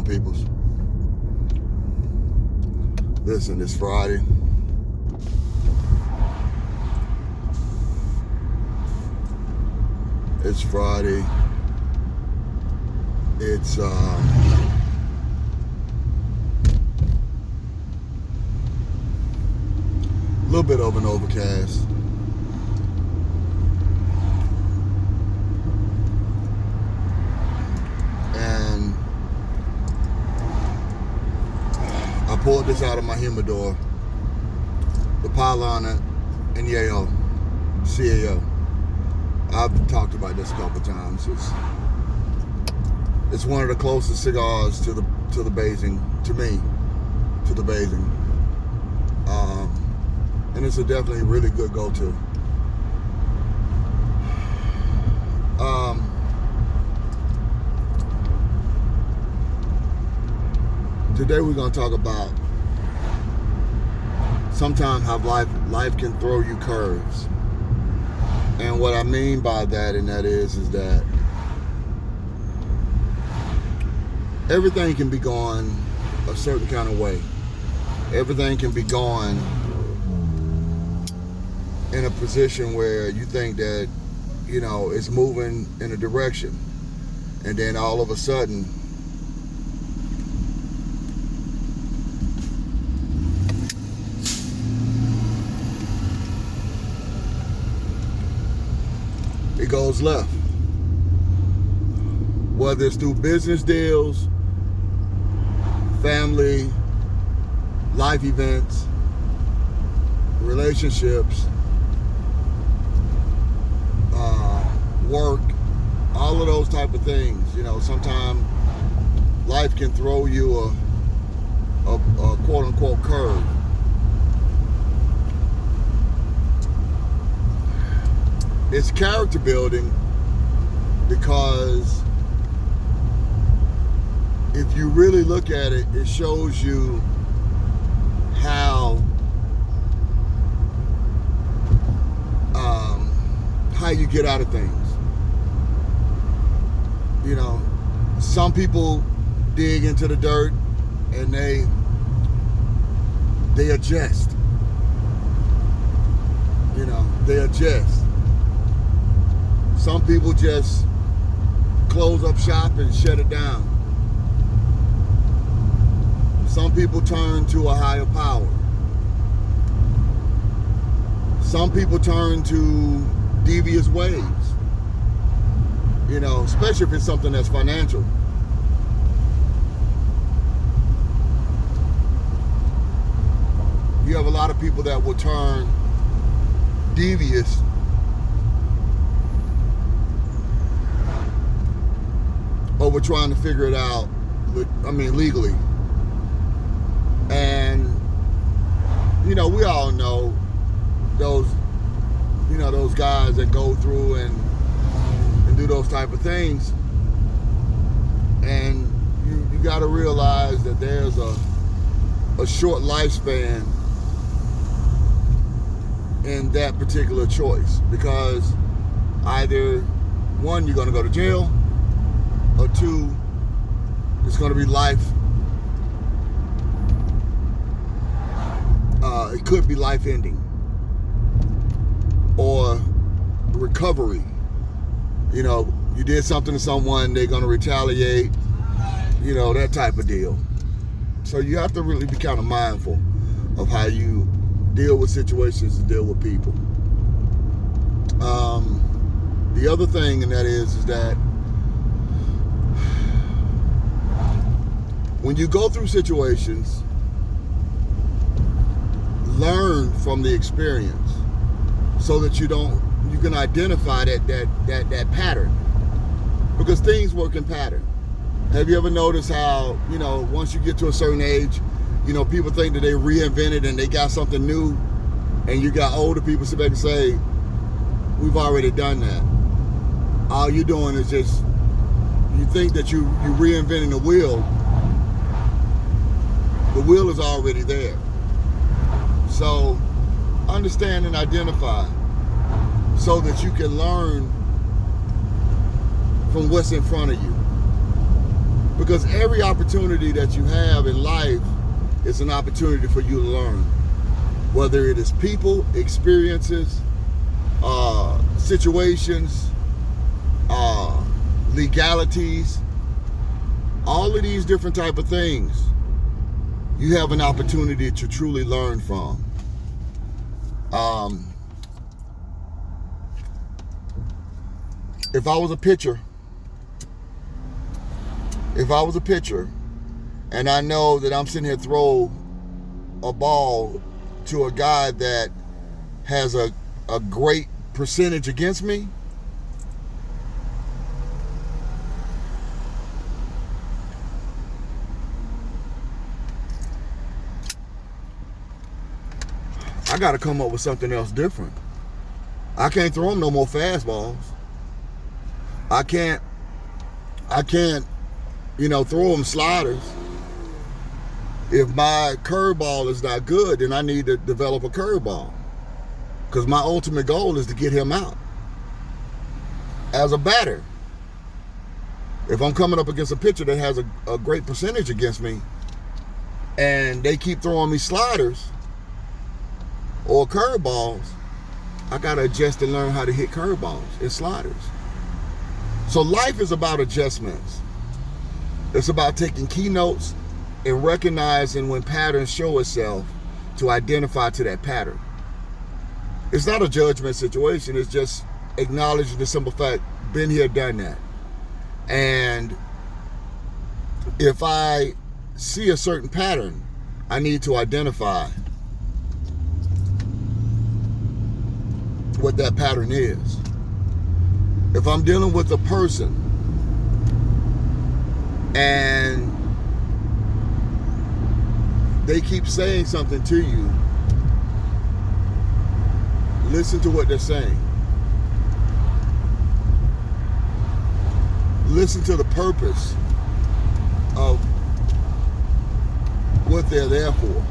on, peoples? Listen, it's Friday. It's Friday. It's a little bit of an overcast. And I pulled this out of my humidor, the Pylon Añejo CAO. I've talked about this a couple times. It's one of the closest cigars to the Basing, to me, to the Basing. And it's a definitely really good go-to. Today we're going to talk about sometimes how life can throw you curves. And what I mean by that, and that is that everything can be going a certain kind of way. Everything can be going in a position where you think that, you know, it's moving in a direction. And then all of a sudden, it goes left. Whether it's through business deals, family, life events, relationships, work, all of those type of things. You know, sometimes life can throw you a quote unquote curve. It's character building because if you really look at it, it shows you how you get out of things. You know, some people dig into the dirt and they adjust. You know, they adjust. Some people just close up shop and shut it down. Some people turn to a higher power. Some people turn to devious ways. You know, especially if it's something that's financial. You have a lot of people that will turn devious over trying to figure it out, legally. And, you know, we all know those guys that go through and do those type of things. And you got to realize that there's a short lifespan in that particular choice, because either one, you're going to go to jail, or two, it's going to be life. It could be life ending or recovery. You know, you did something to someone, they're going to retaliate, you know, that type of deal. So you have to really be kind of mindful of how you deal with situations and deal with people. The other thing, and that is that when you go through situations, learn from the experience so that you can identify that pattern, because things work in pattern. Have you ever noticed how, you know, once you get to a certain age, you know, people think that they reinvented and they got something new, and you got older people sit back and say, we've already done that. All you're doing is just, you think that you reinventing the wheel. The wheel is already there. So understand and identify so that you can learn from what's in front of you. Because every opportunity that you have in life is an opportunity for you to learn. Whether it is people, experiences, situations, legalities, all of these different type of things, you have an opportunity to truly learn from. If I was a pitcher, and I know that I'm sitting here throw a ball to a guy that has a great percentage against me, I got to come up with something else different. I can't throw him no more fastballs. I can't, throw him sliders. If my curveball is not good, then I need to develop a curveball. Because my ultimate goal is to get him out. As a batter, if I'm coming up against a pitcher that has a great percentage against me, and they keep throwing me sliders or curveballs, I got to adjust and learn how to hit curveballs and sliders. So life is about adjustments. It's about taking keynotes and recognizing when patterns show itself to identify to that pattern. It's not a judgment situation. It's just acknowledging the simple fact, been here, done that. And if I see a certain pattern, I need to identify what that pattern is. If I'm dealing with a person and they keep saying something to you, listen to what they're saying. Listen to the purpose of what they're there for.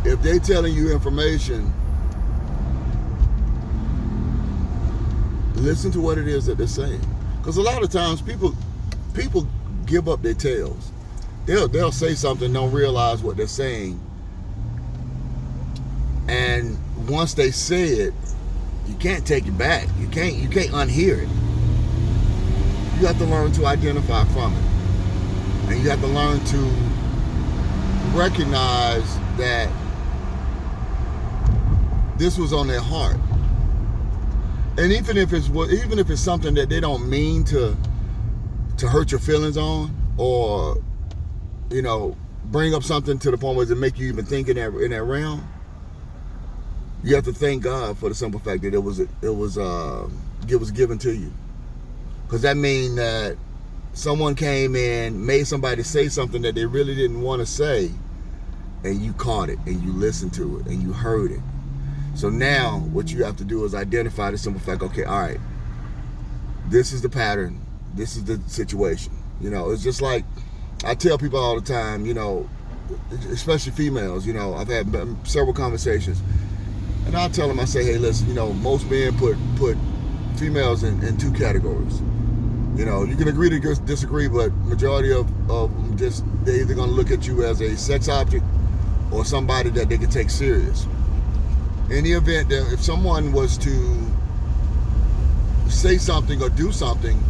If they're telling you information, listen to what it is that they're saying. Because a lot of times people give up their tails. They'll say something, don't realize what they're saying. And once they say it, you can't take it back. You can't unhear it. You have to learn to identify from it. And you have to learn to recognize that this was on their heart. And even if it's something that they don't mean to hurt your feelings on, or bring up something to the point where it make you even think in that realm, you have to thank God for the simple fact that it was given to you. Because that means that someone came in, made somebody say something that they really didn't want to say, and you caught it, and you listened to it, and you heard it. So now what you have to do is identify the simple fact, okay, all right, this is the pattern, this is the situation. It's just like I tell people all the time, especially females, I've had several conversations, and I'll tell them, I say, hey, listen, most men put females in two categories. You can agree to disagree, but majority of them they're either going to look at you as a sex object or somebody that they can take serious. In the event that if someone was to say something or do something,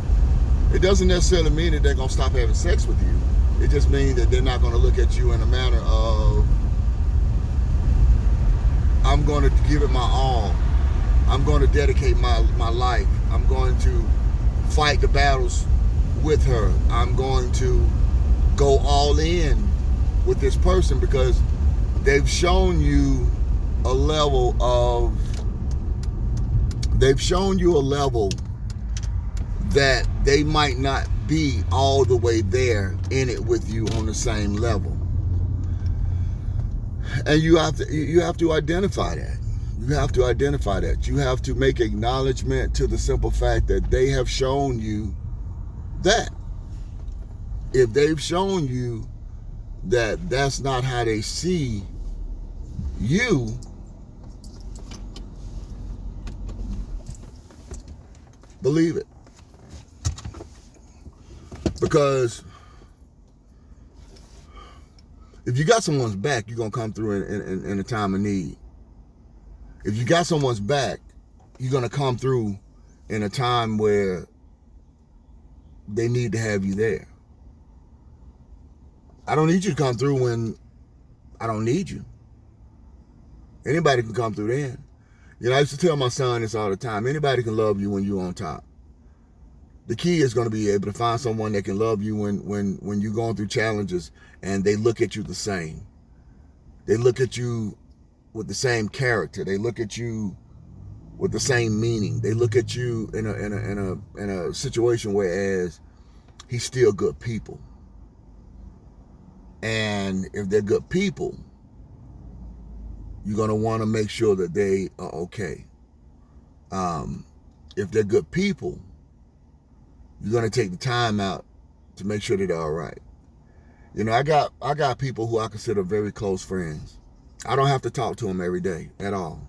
it doesn't necessarily mean that they're going to stop having sex with you. It just means that they're not going to look at you in a manner of, I'm going to give it my all. I'm going to dedicate my life. I'm going to fight the battles with her. I'm going to go all in with this person because they've shown you a level that they might not be all the way there in it with you on the same level. And you have to identify that. You have to identify that. You have to make acknowledgement to the simple fact that they have shown you that. If they've shown you that that's not how they see you, believe it. Because if you got someone's back, you're going to come through in a time of need. If you got someone's back, you're going to come through in a time where they need to have you there. I don't need you to come through when I don't need you. Anybody can come through then. You know, I used to tell my son this all the time. Anybody can love you when you're on top. The key is going to be able to find someone that can love you when you're going through challenges and they look at you the same. They look at you with the same character. They look at you with the same meaning. They look at you in a situation whereas he's still good people. And if they're good people, you're going to want to make sure that they are okay. If they're good people, you're going to take the time out to make sure that they're all right. You know, I got people who I consider very close friends. I don't have to talk to them every day at all.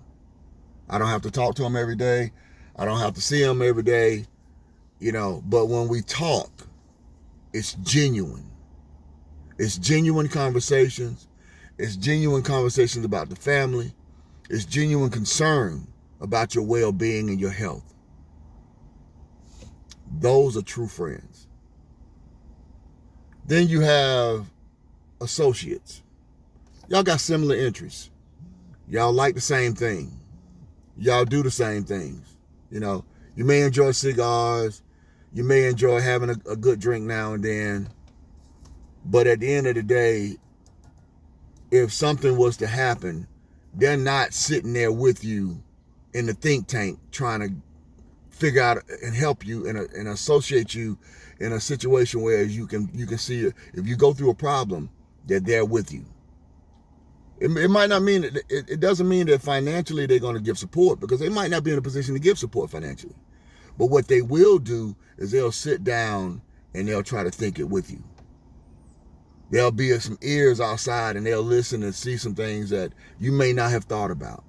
I don't have to talk to them every day. I don't have to see them every day, you know, but when we talk, it's genuine. It's genuine conversations. It's genuine conversations about the family. It's genuine concern about your well-being and your health. Those are true friends. Then you have associates. Y'all got similar interests. Y'all like the same thing. Y'all do the same things. You know, you may enjoy cigars. You may enjoy having a good drink now and then. But at the end of the day, if something was to happen, they're not sitting there with you in the think tank trying to figure out and help you and associate you in a situation where you can see if you go through a problem, they're there with you. It might not mean that it doesn't mean that financially they're going to give support, because they might not be in a position to give support financially. But what they will do is they'll sit down and they'll try to think it with you. There'll be some ears outside and they'll listen and see some things that you may not have thought about.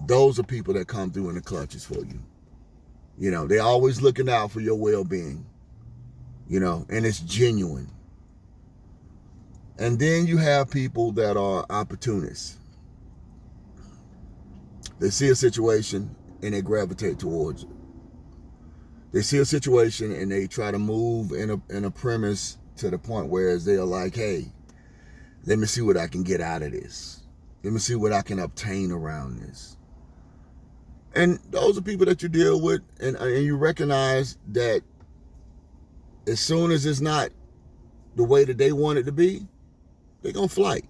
Those are people that come through in the clutches for you. You know, they're always looking out for your well-being, you know, and it's genuine. And then you have people that are opportunists. They see a situation and they gravitate towards it. They see a situation and they try to move in a premise to the point where they're like, hey, let me see what I can get out of this. Let me see what I can obtain around this. And those are people that you deal with, and you recognize that as soon as it's not the way that they want it to be, they're gonna flight.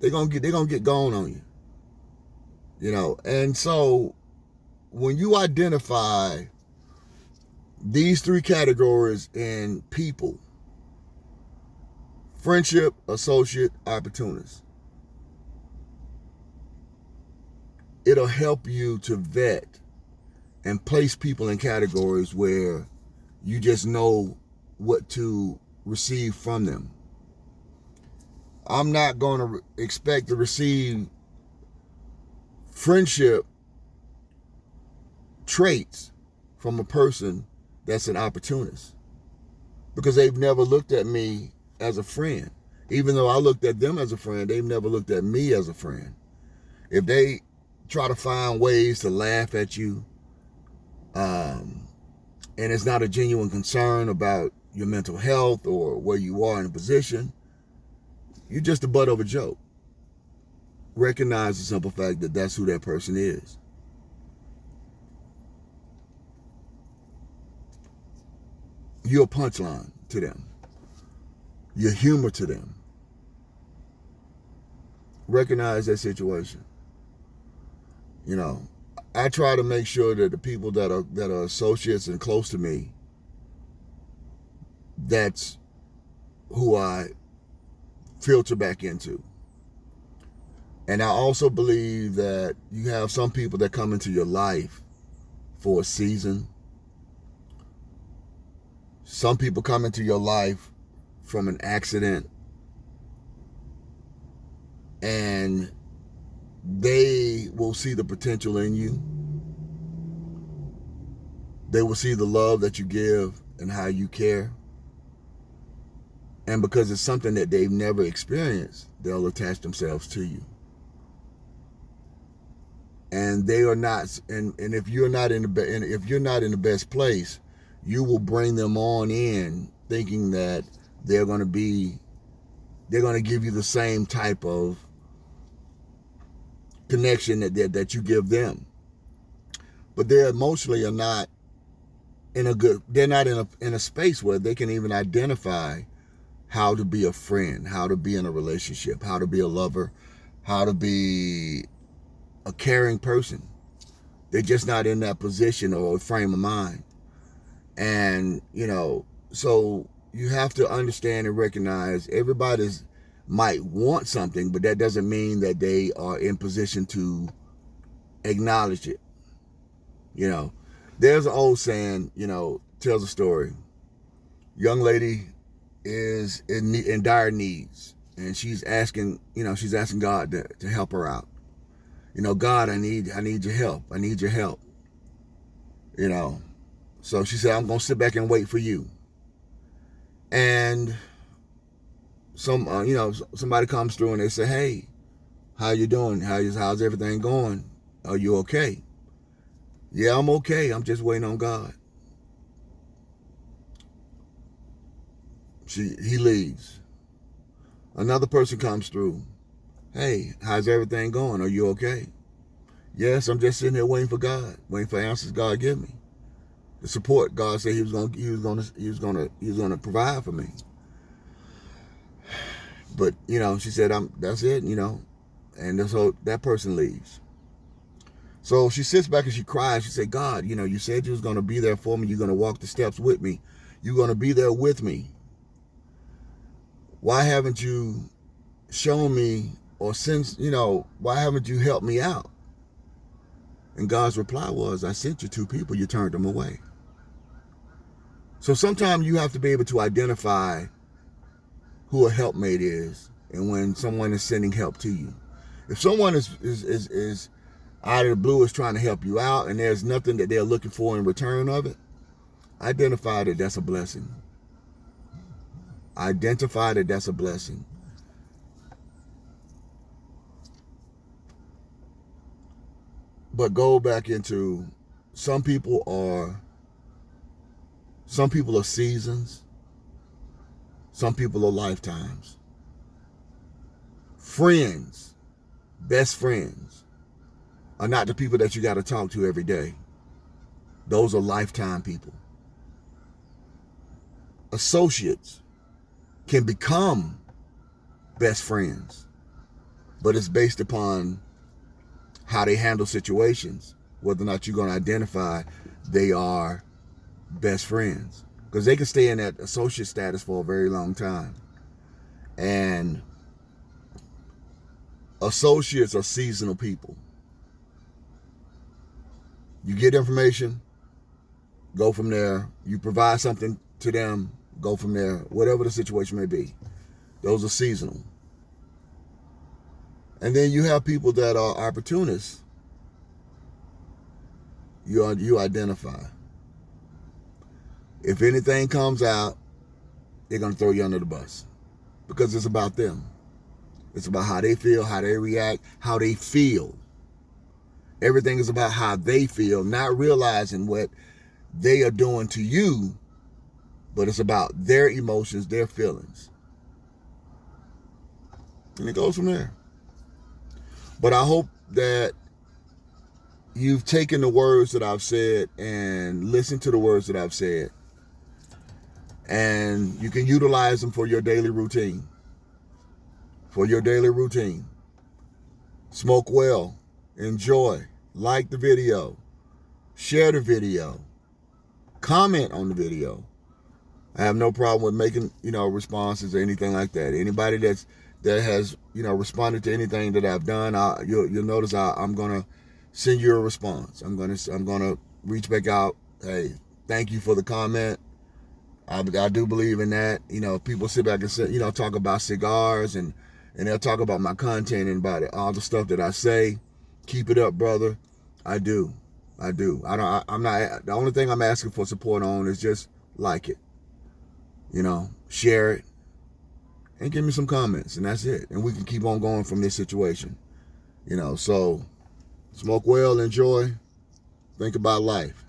They're gonna get going on you. You know, and so when you identify these three categories in people: friendship, associate, opportunist, it'll help you to vet and place people in categories where you just know what to receive from them. I'm not going to expect to receive friendship traits from a person that's an opportunist, because they've never looked at me as a friend. Even though I looked at them as a friend, they've never looked at me as a friend. If they try to find ways to laugh at you, and it's not a genuine concern about your mental health or where you are in a position, you're just the butt of a joke. Recognize the simple fact that that's who that person is. You're a punchline to them. You're humor to them. Recognize that situation. You know, I try to make sure that the people that are associates and close to me, that's who I filter back into. And I also believe that you have some people that come into your life for a season. Some people come into your life from an accident, and they will see the potential in you. They will see the love that you give, and how you care. And because it's something that they've never experienced, they'll attach themselves to you. And they are not, and if you're not in the best place, you will bring them on in thinking that they're going to give you the same type of connection that you give them. But they emotionally are not they're not in a space where they can even identify how to be a friend, how to be in a relationship, how to be a lover, how to be a caring person. They're just not in that position or frame of mind. And, so you have to understand and recognize everybody's might want something, but that doesn't mean that they are in position to acknowledge it. There's an old saying, tells a story. Young lady is in dire needs, and she's asking God to help her out. God, I need your help. I need your help. So she said, I'm going to sit back and wait for you. And somebody comes through and they say, hey, how you doing? How's everything going? Are you okay? Yeah, I'm okay. I'm just waiting on God. He leaves. Another person comes through. Hey, how's everything going? Are you okay? Yes, I'm just sitting there waiting for God, waiting for answers God give me. The support God said He was going to provide for me. But she said, that's it, and so that person leaves. So she sits back and she cries. She said, God, you said you was going to be there for me. You're going to walk the steps with me. You're going to be there with me. Why haven't you shown me, or since, why haven't you helped me out? And God's reply was, I sent you 2 people, you turned them away. So sometimes you have to be able to identify who a helpmate is and when someone is sending help to you. If someone is out of the blue is trying to help you out and there's nothing that they're looking for in return of it, identify that that's a blessing. Identify that that's a blessing. But go back into some people are seasons. Some people are lifetimes. Friends, best friends, are not the people that you got to talk to every day. Those are lifetime people. Associates can become best friends, but it's based upon how they handle situations, whether or not you're going to identify they are best friends. Because they can stay in that associate status for a very long time. And associates are seasonal people. You get information, go from there. You provide something to them, go from there. Whatever the situation may be. Those are seasonal. And then you have people that are opportunists. You identify. If anything comes out, they're going to throw you under the bus. Because it's about them. It's about how they feel, how they react, how they feel. Everything is about how they feel, not realizing what they are doing to you, but it's about their emotions, their feelings. And it goes from there. But I hope that you've taken the words that I've said and listened to the words that I've said. And you can utilize them for your daily routine. For your daily routine. Smoke well. Enjoy. Like the video. Share the video. Comment on the video. I have no problem with making, responses or anything like that. Anybody that has, responded to anything that I've done, you'll notice I'm gonna send you a response. I'm gonna reach back out. Hey, thank you for the comment. I do believe in that. People sit back and say, talk about cigars and they'll talk about my content and about it, all the stuff that I say. Keep it up, brother. I do. I'm not. The only thing I'm asking for support on is just like it, share it, and give me some comments, and that's it. And we can keep on going from this situation. So smoke well, enjoy, think about life.